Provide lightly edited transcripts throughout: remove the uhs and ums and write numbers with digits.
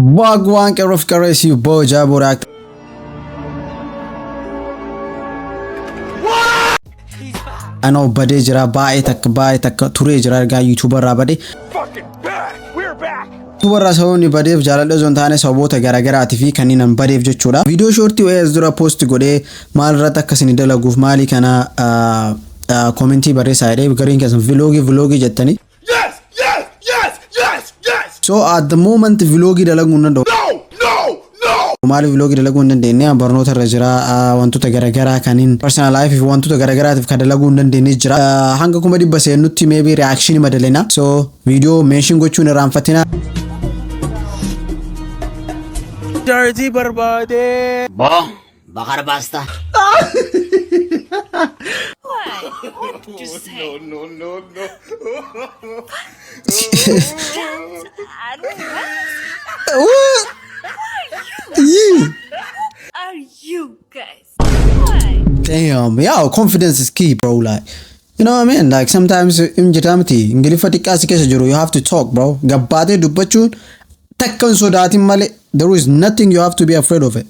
Wagwan Karof Kares you boja borak. Ano bade jira bae tak ture jira ga YouTuber ra bade. Fucking back. We're back. Warra sawni bade jaalala zontaane sabota garagaraati fi kanneen badeef jechuudha. Video shorti ways dura post godhe maal irratti akkasini dalaguuf maali kana commenti barreessaa jedhee gariin keessan vlogi jettanii. So at the moment vlogi dalaguun nan No. maal vlogi dalaguun dandeenye barnoota irra jira wantoota garagaraa kanneen personal life fi wantoota garagaraatiif kan dalaguun dandeenye jira hanga kuma dibba seenutti maybe reaction madalena so video mention gochuun irraanfatina. Dirty barbade. Bakar basta. What did you say? No. Are you guys? Why? Damn, yeah, confidence is key, bro. Like, you know what I mean? Like sometimes in jitamti, ingilifa tikasi kesa jiro, you have to talk, bro. Gabbate dubbachun takkan sodatin male. There is nothing you have to be afraid of it.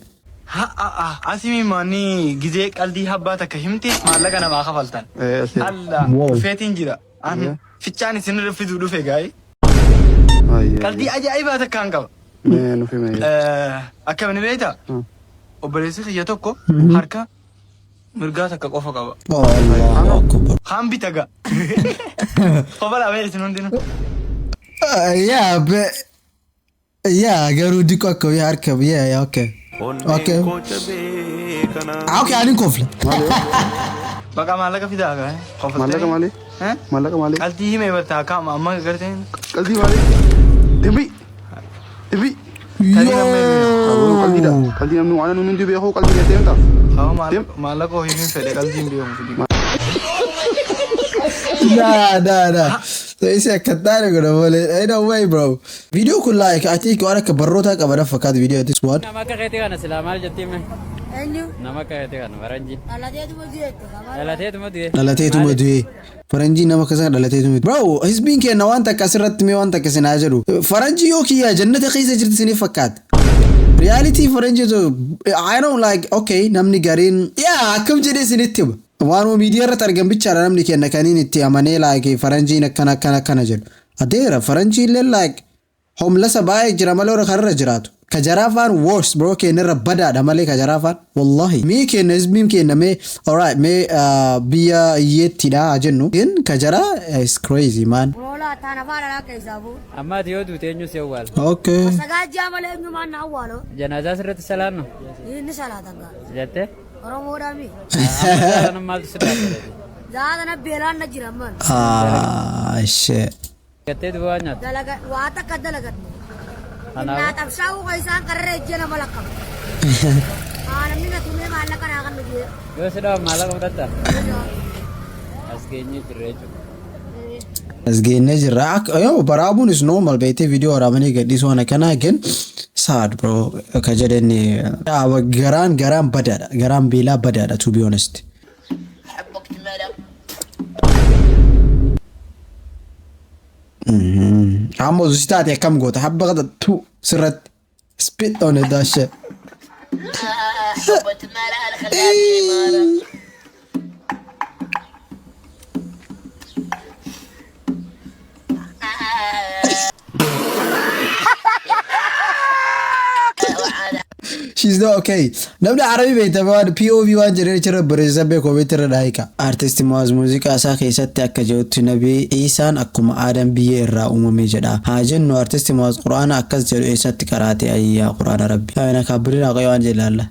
Asimi mani gize qaldi habbata kahimti malaga na ma khafaltan. Allah fetin jira. An fichani sinir fidu dufe gai. Qaldi ajaiba ta kan qaba. No fi me. Akka ni beeta. Obalesi khiya tokko harka mirga takka qofa qaba. Oh, Allah akbar. Kham bitaga. Qobala awel sinundinu. Yeah, but yeah, garu diko akko ya harka. Yeah, okay. Okay. Okay, I didn't conflict. Baka malaga fida ga. Malaga mali. Malaga mali. Qaldi me bata ka amma garte. Qaldi mali. Debi. Qaldi da. Qaldi namnu ana nu ndi be ho qaldi de temta. Ha malaga ho himin fede qaldi mbi ho fidi. Nah. So it's a katana gonna bole. Ain't no way, bro. Video could like I think or ka barrota ka bada fakat video this one. Nama ka kete kana selamal jatti me. Enyu. Nama ka kete kana waranji. Alate tu mudi. Dalate tu madu. Faranji nama kasan dalate tu madu. Bro, he's been ke nawan ta kasrat me wan ta kasina jaru. Faranji yo kiya jannat khisa jirti sini fakat. Reality faranji so I don't like okay namni garin yeah kam jede sini tib. Wanu media ra targam bichara namni kenna kanin itti amane like faranji nakana kana jed adera faranji le like homeless bay jira malora kharra jiratu kajarafan worse bro kenna rabada da male kajarafan wallahi me kenna isbim kenna me alright me biya yetti da ajennu in kajara is crazy man Rola tana fara la kaisabu. Amma tiyo du tenyu sewal. okay Sagaja male nyu man awalo. Janaza sirrat salano. Ini salah tangga. Jatte? Oromo dami. Amma mal sirrat. Zada na belan na jiraman. shit Kete duanya. Dalaga wata kadalagat mo. Ana. Na tapsaw kaisan karre jena malakam. Namni na tume malaka na kan bigi. Yo sudah malah kamu datang. Askenyi tirejo. asgene jirak ayo barabun is normal bete video ramani gadis wana kana again sad bro kajadeni garan badada garan bila badada to be honest amo zistat ya kam gota habba gada tu sirat spit on that shit She's not okay. Namni Arabi beekta waan POV waan jedhee jira barreessaa beekoo beektirra daayika. Artisti Muaz muuziqaa isaa keessatti akka jedhutti nabii Iisaan akkuma Aadam biyyee irraa uumame jedha. Haa jennu artisti Muaz Quraana akkas jedhu eessatti qaraate ayyaa Quraana Rabbi. Ayna kabbirinaaqee waan jedhaalla.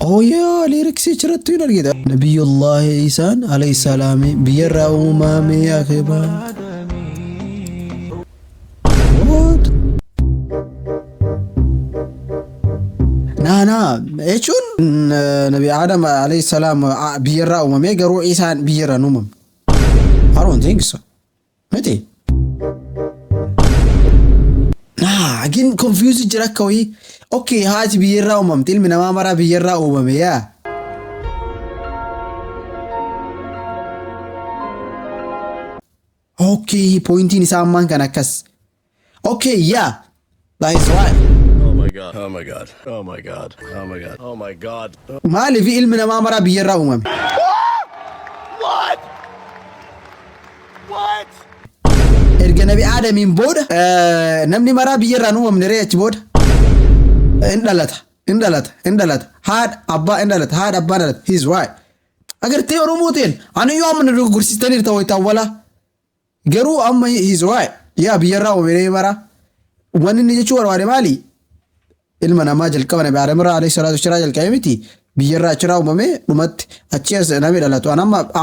Oh yeah, lyrics jirattu hin argita. Nabiyullah Iisan alayhi salam biyarra uumame akhiba. What? Nah, echun Nabi Adam alayhi salam biyarra uumame garuu Iisan biyarra uumame. I don't think so. Mati. Nah, again confused jira kawi. Okay, haji biyarra uumamte ilmi namaa mara biyarra uumame yaa. Okay, pointiin isaa ammaan kan akkas. Okay, yeah. That is right. Oh my god. Oh my god. Oh my god. Oh my god. Oh my god. Maaliif ilmi namaa maraa biyyarraa uumame? What? What? Erga nabi Aadamiin booda namni maraa biyyarraan uumamne ree achi booda in dhalata. Haadha abbaa in dhalata. Haadha abbaa in dhalata. He's right. Agartee Oromootiin ani yoo amma nu gursistaniirta wayitaan wala garuu amma he's right. Yaa biyyarraa uumame maraa. Wanni inni jechuu barbaade maali? Ilma namaa jalqaba nabi Aadam irraa alayhi salaatu wasalaam jalqabe miti. Biyyarraa achirraa uumame dhumatti achi as namni dhalatu.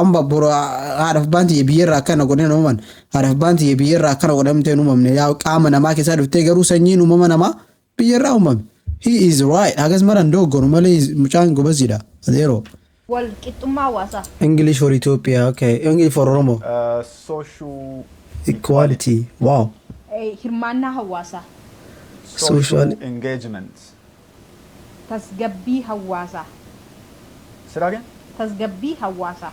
Amma boro haadhaaf baanti biyyarraa akkana godheen uumaman. Haadhaaf baanti biyyarraa akkana godhamtee uumamne. Yaa qaama namaa keessaa dhuftee garuu sanyiin uumama namaa biyyarraa uumame. He is right. Hagas maran doggonu malee mucaan gobaziidha. Adeero. Wal qixxummaa hawaasaa. English for Ethiopia. Okay. English for Oromo. Social Equality. Wow. Hirmaannaa hawaasaa. Social engagement. Tasgabbii hawaasaa. Say that again? Tasgabbii hawaasaa.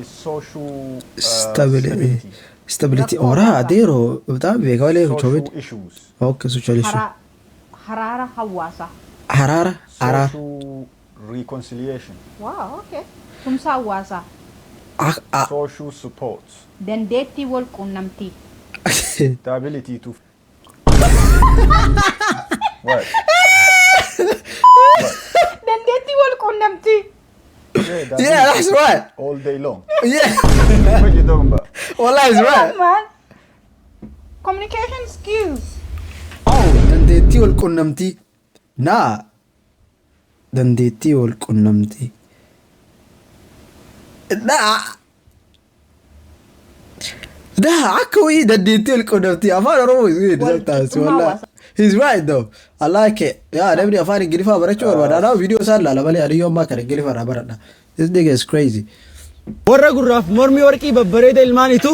Is social stability. Stability. Ora adeero. Bata beeka wale social issues. Okay, social issue. Haraara hawaasaa. Harara. Social reconciliation. Wow, okay. Tumsa hawaasaa. Social support. Dandeettii wal quunnamtii. The ability to what? Dandeettii wal quunnamtii. Yeah, that's right. All day long. Yeah. What you talking about? Wallahi is right. Man. Communication skills. Oh, dandeettii wal quunnamtii. Naa. Dandeettii wal quunnamtii. Akka wayii dandeettii wal quunnamtii afaan Oromoo is wallahi. He's right though. I like it. Yeah, namni afaan Ingiliffaa barachuu barbaada. Anaa viidiyoo isaan laala malee adiyyoo ammaa kana Ingiliffaa irraa baradha. This nigga is crazy. Warra gurraaf mormii warqii babbareeda ilmaanitu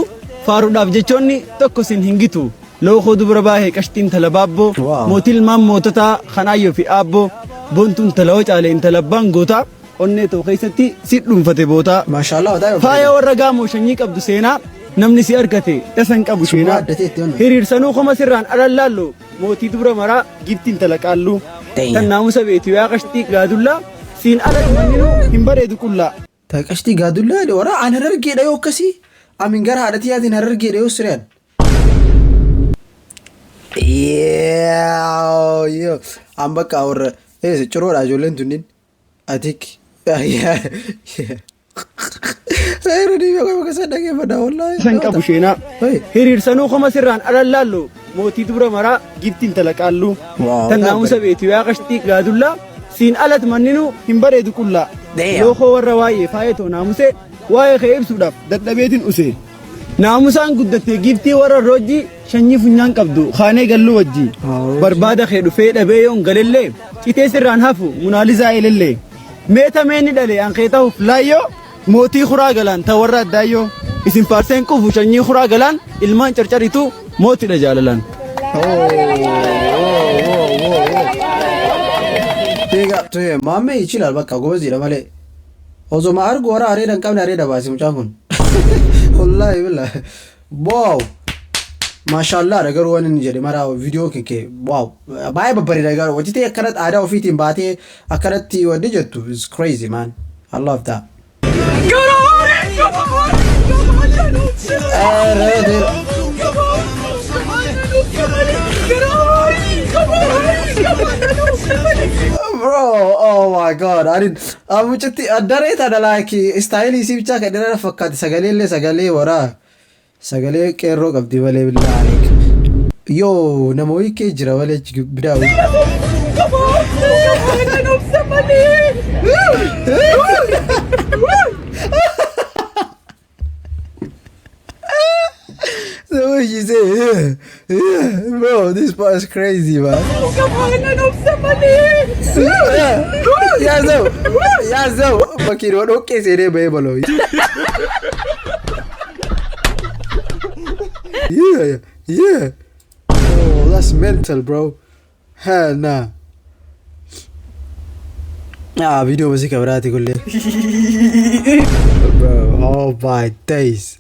faaruudhaaf jechoonni tokko sin hingitu. Lookoo dubara baay'ee qashtiin tala baabboo. Mootii ilmaan moototaa kanaayyoo fi aabboo. Boontuun tala hocaalee intala abbaan gootaa. Onnee ta'u keessatti si dhuunfate bootaa. Maashaallah. Faaya warra gaamoo shanyii qabdu seenaa. Namni si argate dhasan qabu sheenaa. Hiriirsanuu koma sirraan alallaallu. Mootii dubara maraa giftiin tala qaalluu. Tan naamusa beetii yaa qashtii gaadullaa. Siin ala manninuu hin bareedu qullaa. Ta qashtii gaadullaa wara an harargeedha yoo akkasii. Amin gara haadhatii yaatiin harargeedha yoo sireen. Yoo an bakka warra ciroodha ijoolleen tunniin. Atik. San qabu sheenaa. Hiriirsanuu koma sirraan alallaallu. Mootii dubara maraa giftiin tala qaalluu. Tan naamusa beetii yaa qashtii gaadullaa. Siin alat manninuu hin bareedu qullaa. Lookoo warra waa'ee faayetoo naamusee waa'ee kee ibsuudhaaf dadhabeetiin usee. Naamusaan guddattee giftii warra roojjii shanyii funyaan qabdu kaanee galluu wajjii. Barbaada kee dhufee dhabee yoon galellee citee sirraan hafu munaalizaa eelellee. Meeta meenni dhalee anqee ta'uuf laayyoo mootii kuraa galaan ta warra addaayyoo. Isin faarseen quufu shanyii kuraa galaan ilmaan carcaritu mootiidha jaalalaan. Big up to him. Maame ichilal bakka gobaziidha malee. Osoma argu wara areeda hin qabne areeda baasi mucaan kun. Wallahi billahi. Wow. Mashallah da garuu waan inni jedhe mara viidiyoo keke wow. Baay'ee babbareeda garuu wajjitee akkanatti aadaa ofiitiin baatee akkanatti wadde jettu is crazy man. I love that. Bro, oh my god, I didn't. Mucatti addareeta da like style isii bicha kan dheeraa fakkaate sagalee sagalee wara sagalee qeerroo qabdi malee billahi. Yo, nama wayii jira malee bidaawu. The way she said, yeah, bro, this part is crazy, man. Yazo, bakit what okay say they balo. Yeah. Oh, that's mental, bro. Hell nah. Video musik berarti kulle. Bro, oh my days.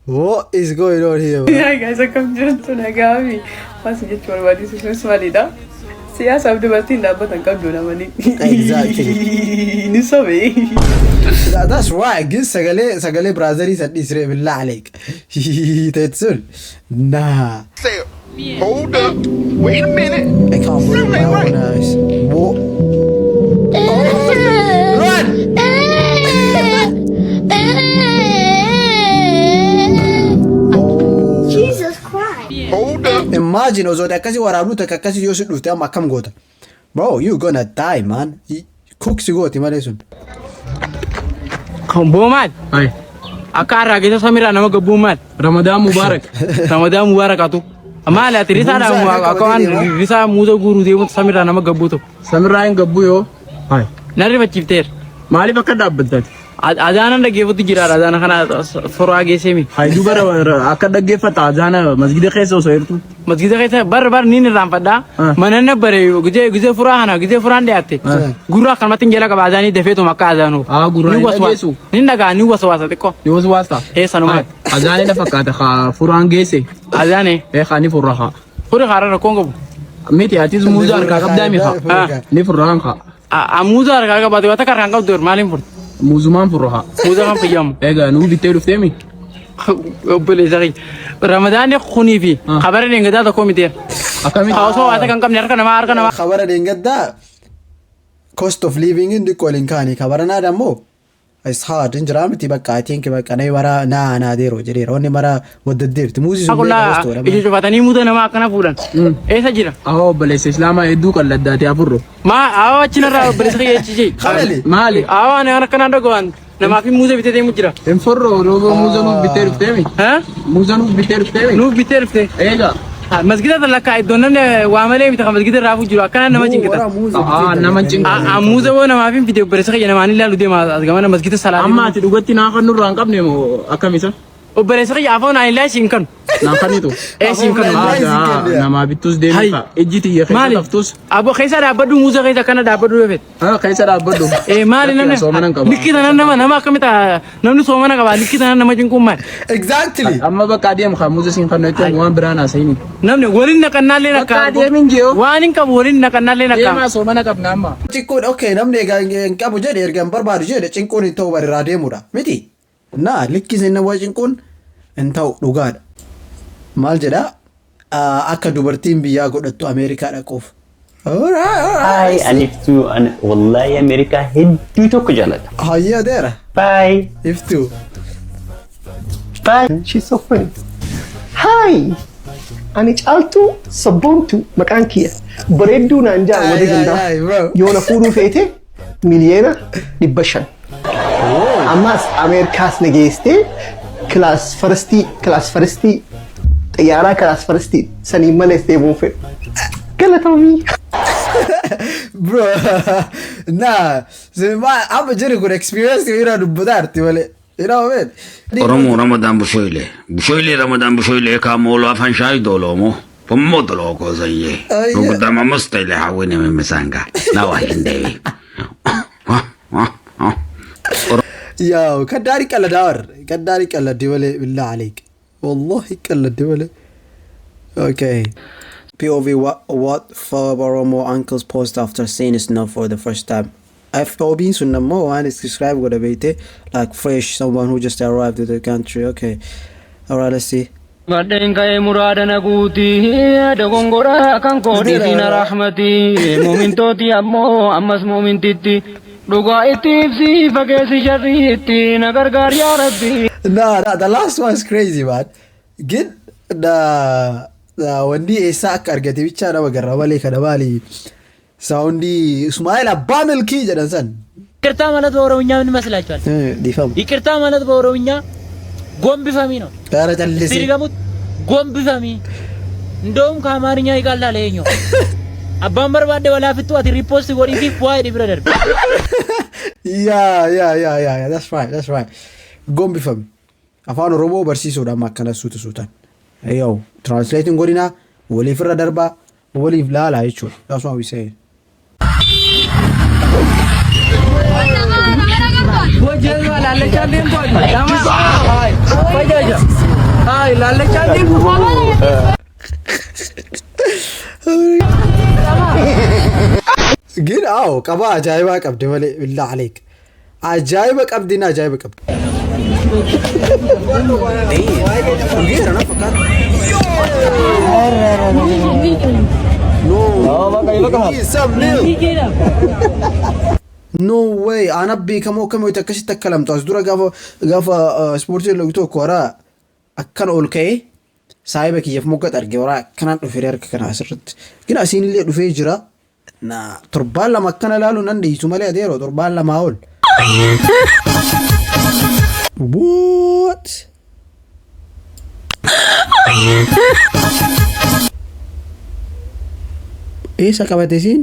What is going on here? Yeah, guys, akkam jirtu nagaami. Mas jechuun barbaadisu sunis maalidha? Siyaasaaf dubartiin dhaabbatan qabdu namani. Exactly. Ni sobe. That's right. Gin sagale brother is at Israel billah عليك. Tetsun. Nah. Say, hold up. Wait a minute. I can't believe my own eyes. What? Run! Jesus Christ. Hold up. Imagine osoo akkasi waraabnu takka akkasi yoo si dhufte amma akkam goota. Bro, you gonna die, man. Cook si gooti malee sun. Kan boomaat. Akka arraagisa Samiraa nama gabbuumaat. Ramadaan Mubaarak. Ramadaan Mubaarak atu. Maali ati risaadhaan akka waan risaa muuza guuruu deemutu Samiraa nama gabbuutu. Samiraa hin gabbuu yoo. Narri bachiifteera. Maaliif akka dhaabbattaati? Ajaana dhaggeeffatu jira ajaana kana soraa geessemi. Hayduu bara akka dhaggeeffata ajaana masgida keessa osoo jirtu. Masgida keessa bar ni irraanfadhaa. Mana na bare gizee furaa kana gizee furaan dhiyaatte. Gurraa kanumatti hin jala qaba ajaanii dafeetuma akka ajaanu. Gurraa hin dhageessu. Ni dhagaa ni waswaasa xiqqoo. Ni waswaasa. Sanuma. Ajaanii na fakkaata kaa furaan geesse. Ajaanii. Kaa ni furraa kaa. Furii kaarra rakkoon qabu. Miti atis muuza harkaa qabdaa mi kaa. Ni furraan kaa. Muuza harkaa qabaate wata karraan qabdu maaliin furtu? Muzuman furroha. Muzuman fiyam. Ega nu bitte lu femi. Obele zari. Ramadan ne khuni fi. Khabara ne ngada ta komite. Akami. Aso ata kan kam ne arka na. Khabara ne ngada. Cost of living in the calling kani khabara na damo. It's hard in Jaramiti bakka I think bakka nay wara na dero jere onni mara wadaddir muzi sun ne costo. Ijo fatani muda na ma kana fulan. Esa jira. Aho bale islama edu kalladati afurro. Ma awo chinara bale sai chichi. Mali. Awo ne kana dogon. Nama fi muza bitete mujira. Enfurro rogo muza nu biter ftemi. Ha? Muza nu biter ftemi. Nu biter ftemi. Ega. Masgida talaka idonne waamale mita masgida rafu jiro akana nama cinkita nama cinkita amuza wona ma fin video bare sai nama ni lalu de ma gamana masgida salami amma ti dugatti na kan nurran qabne mo akamisa o bare sai afon ay la cinkan na kanito cinkan nama bitus de mika ejiti ya khaysa taftus abo khaysa da badu muza khaysa kana da badu vet khaysa da badu mali nan likita nan nama kamita namni so mana ka likita nan nama cinkum ma exactly amma ba kadiyam khamuza sin kan to mo brana sayni namne worin na kanale na ka kadiyam ngiyo wanin ka worin na kanale na ka ma so mana ka nama cinkun okay namne ga kabu jede ergam barbadu jede cinkun to bari rade muda miti na likkisin na wajinkun entau dhugaadha maal jedha akka dubartiin biyyaa godhattu Ameerikaa dhaquuf. Hi, Aliftu, wallahi America hedduu tokko jaalladha. Hayya deera. Bye. Iftu. Bye. She's so funny. Hi. Ani caaltu sabboontu maqaan kiyya bareedduu naan jaa wada gandaa yoona fuudhuu feete miliyeena 500. Ammas Ameerikaas nageessitee class firstii xiyyaara class firstii sanii malees deemuun fedhu. Galatoomii. Bro, nah, amma jiri kun experience ira dubbata arti malee. You know what I mean? Oromo Ramadan Bushoyle Ramadan Bushoyle kamolo afan shay dolomo. Pommo dologo zaye. Rubuta mamusta ile hawene memesanga. Nawa hindewi. يا كداري كلا دار كداري كلا دولة بالله عليك والله كلا دولة. Okay. POV what Oromo uncles post after seeing snow for the first time. FOB sunna mo and subscribe go to like fresh someone who just arrived to the country. Okay. Alright, let's see. Baden kay murada na guti dogongora kan ko di na rahmati momintoti ammo ammas momintiti duga itifsi fagesi jariti nagargar ya rabbi. Nah, the last one is crazy, man. Get the wandi Isaac argati bicha na magarrawale kadawali saundi Ismail Abamel ki jadansan. ይቅርታ ማለት በኦሮምኛ ምን ይመስላችኋል? ዲፋም ይቅርታ ማለት በኦሮምኛ ጎንብ ፈሚ ነው። ታረተልሲ ሲሪጋሙት ጎንብ ፈሚ እንደውም ከአማርኛ ይቃላል ይሄኛው አባን በርባዴ ወላ ፍቱ አት ሪፖስት ወሪቲ ፏይ ብራደር yeah that's right ጎንብ ፈሚ afaan oromoo barsiisuudhaan akkanasuutu suutan yo translating godina waliif irra darba waliif laala jechuudha that's what we say. Boy, jail wala, let's have him boy. Come on. Hai lalle candi kumala. ግን አዎ ቀባ አጃይባ ቀብድ ወለ بالله عليك አጃይባ ቀብድና አጃይባ ቀብድ غير انا فكرت نو واي انا بي كمو يتكش تكلمت ازدرا غافا سبورت لو تو كورا اكن اولكاي ሳይበክ የፍሞቀት አርገውራ ከናን ዶፌሪያር ከና አስርት ግን አሲን ሊ ዶፌ ጅራ ና ቱርባን ለማከናላሉ ነንደ ይሱማሊ አዴሮ ቱርባን ለማውል what isa kabatesin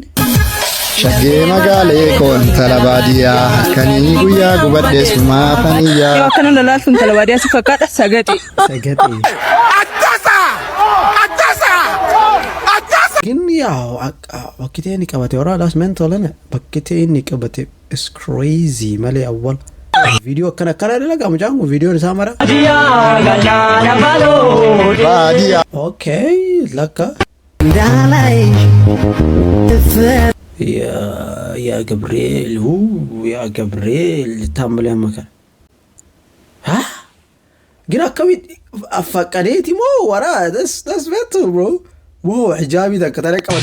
Shaggee magaalee koon talabaadiyaa kanii guyyaa gubaddees maafaniyyaa. Yoo akkana lalaaltuun talabaadiyaa si fakkaata sagate. ግን ያው በክቴን ይቀበቴ ወራ ዳስ ሜንቶለን በክቴን ይቀበቴ is crazy ማለ አወል ቪዲዮ ከነከረ ለጋ ሙጫንጉ ቪዲዮን ሳመራ ባዲያ ኦኬ ለካ እንዳላይ يا جبريل هو يا جبريل تعمل يا مكان ها جينا كوي افقديتي مو ورا that's better bro مو حجابي ده كتر كما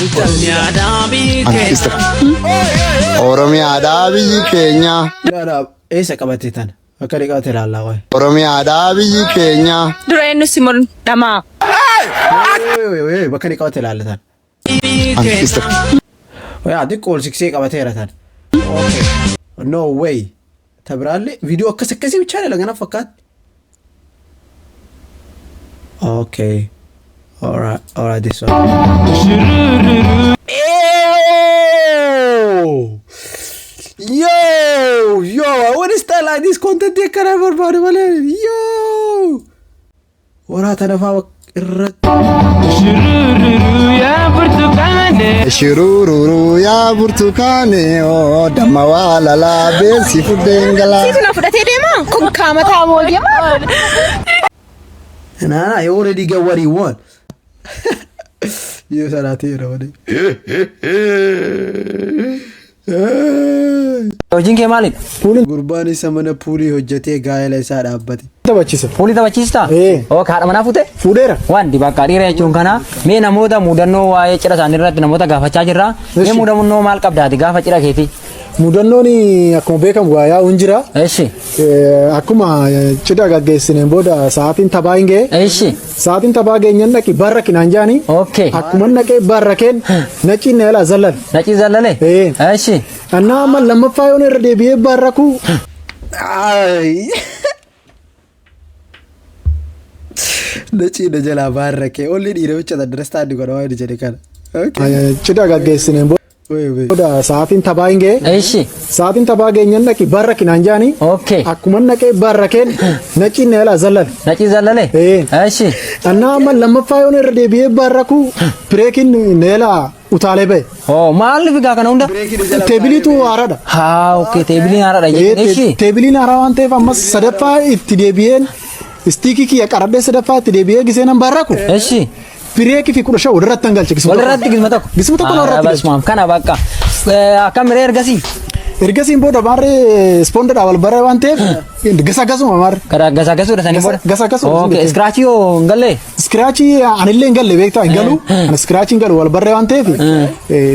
Oromiyaa aadaa biyyi keenya. لا ايش كبتيتان اكري قاتل الله واي Oromiyaa aadaa biyyi keenya. Dura eenyu simon dhamaa. وي بكري قاتل الله تان ويا عندك كول 6 قبتيرة تان اوكي نو واي تبرالي فيديو كسكسي بتشال لغنا فكات اوكي alright this one yo I want to style like this content they can ever body yo ورا تنفا Shurururu yaa burtukaane oo damma waa lalaa beelsi fuddeen galaa. Situ na fudhatee deema kun kaamataa moo deema. Nah, I already get what he want. You said that here already. Hojiin kee maali? Puuliin gurbaani samana puulii hojjetee gaa'ela isaa dhaabbate. Taphachisa. Puulii taphachiistaa? Oo haadha manaa fuute? Fuudheera. Waan dibakkaa dhiira jechuun kana mee namoota mudannoo waa'ee cidha isaanii irratti namoota gaafachaa jirra. Mee mudannoo maal qabdaati gaafa cidha keetii? Mudannoon akkuma beekamu waa hin jira. Eeshi. Akkuma cidha gaggeessineen booda sa'aatiin taphaa hin ga'e. Eeshi. Sa'aatiin taphaa geenyan dhaqi barra kinaan jaani. Okay. Akkuma dhaqee barra keen nacii neela zallale. Nacii zallale? Eeshi. Annaa amma lammaffaa yoon irra deebi'ee barra ku. Nacii na jalaa barra kee olli dhiira bicha understand godha waan jedhe kana. Cidha gaggeessineen booda sa'aatiin taphaa hin ga'e. Eeshi. Sa'aatiin taphaa geenyan dhaqi barra kinaan jaani. Okay. Akkuma dhaqee barra keen nacii neela zallale. Nacii zallale? Eeshi. Annaa amma lammaffaa yoon irra deebi'ee barra ku bireekiin neela utaalee ba'e. Oh maaliif gaa kana hunda? Teebiliitu haaraadha. Haa okay teebiliin haaraadha jechuudha. Teebiliin haaraa waan ta'eef ammas sadaffaa itti deebi'een istiikii kiyya qaradhee sadaffaa itti deebi'ee gisee nan barra ku. Eeshi. Bireekii fi 10 walirratti hin galche. Walirratti gisma tokko. Gisma tokko walirratti. Basmaam kana bakka. Akkam miree ergasii. Ergasiin booda baarree ispoondadhaa wal barree waan ta'eef gasa gasuma maarre. Karaa gasa gasuudha sanii booda. Gasa gasuma. Okay iskiraachii yoo hin galle. Iskiraachii anillee hin galle beektaa hin galu. Ani iskiraachii hin galu wal barree waan ta'eef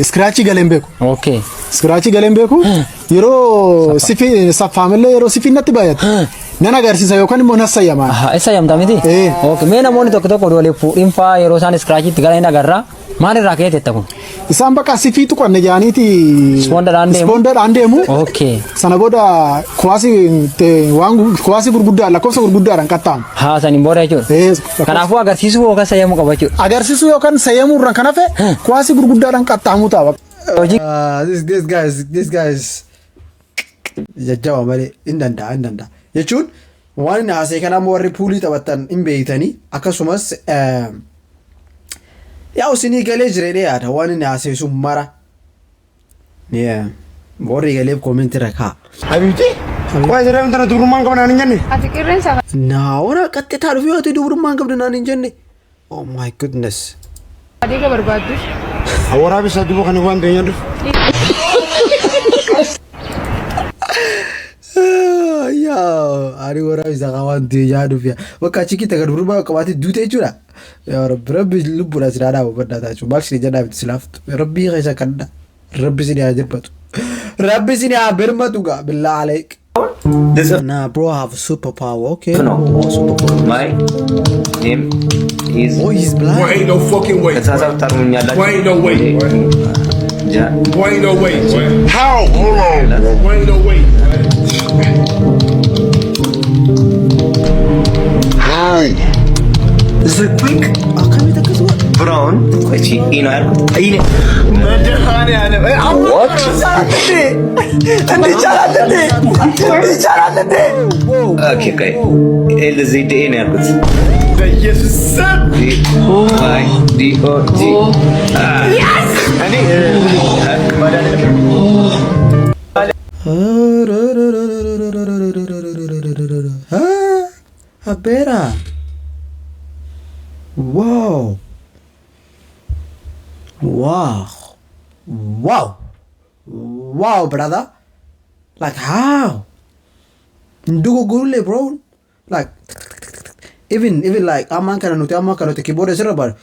iskiraachii galee hin beeku. Okay. Iskiraachii galee hin beeku yeroo sifi saffaamillee yeroo sifi natti baay'ate. Nan agarsiisa yookaan immoo nas sayyamaa. Isa yaamta miti? Okay mee namoonni tokko tokko waliin fuudhinfaa yeroo isaan iskiraachiitti galan hin agarra. Maalirraa ka'eetta kun? Isaan bakka sifii tuqanne jaaniiti. Ispoondadhaan deemu. Okay. Sana booda kuwaasii gurguddaa lakkoofsa gurguddaadhaan qaxxaamu. Haa saniin booda jechuudha. Kanaafuu agarsiisuu yookaan sayyamuu qaba jechuudha. Agarsiisuu yookaan sayyamuu irraan kan hafe kuwaasii gurguddaadhaan qaxxaamuu ta'a. This guys jajjaba malee hin danda'a. Jechuun waan inni haasee kana ammoo warri puulii taphatan hin beeytanii akkasumas yaa isinii galee jireenya yaada waan inni haasee sun mara warri galee koomentii irra kaa. Wah, jadi antara durumang kau nani jani. Ati keren sa. Nah, orang kata taruh video tu dua rumah kau dengan ninja. Oh my goodness. Adi ka berbadu. Awara bisa tu bukan uang kaya tu. Ya, hari orang bisa kawan tu ya tu ya. Waktu kita kan rumah kau mati dua tu cura. Ya Rabbi lupa lah sih ada apa benda tu. Cuma sih jangan habis silaf. Rabbi kaisa kanda. Rabbi sini aja patu. Rabbi sini haber matu ga. Billah alaik. Nah, bro, I have a superpower. Okay. No. My name is. Oh, he's blind. Boy, ain't no fucking way. Boy, ain't no way. Boy, ain't no way. How? Hold on. Boy, ain't no way. Hi. This is quick. Brown. Which you know. What? Okay, okay. LZD in airport. Yes, sir. D-O-G. Yes! Abera. Wow. Wow. Wow. Wow, brother. Like how? Ndugu gurule, bro. Like even like I'm not gonna keyboard is rubber.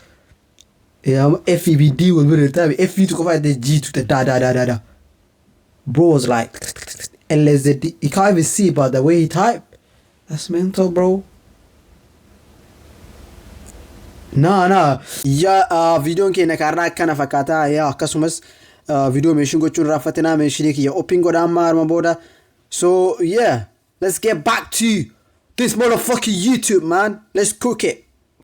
Yeah, FEBD will be the time. FE to cover the G to the da. Bro was like LSD. You can't even see about the way he typed. That's mental, bro. Nah. Ya video ke na karna kana fakata ya akkasumas video meeshin gochuun raafatina meeshin ke ya open godaan maarma booda. So yeah, let's get back to this motherfucking YouTube, man. Let's cook it.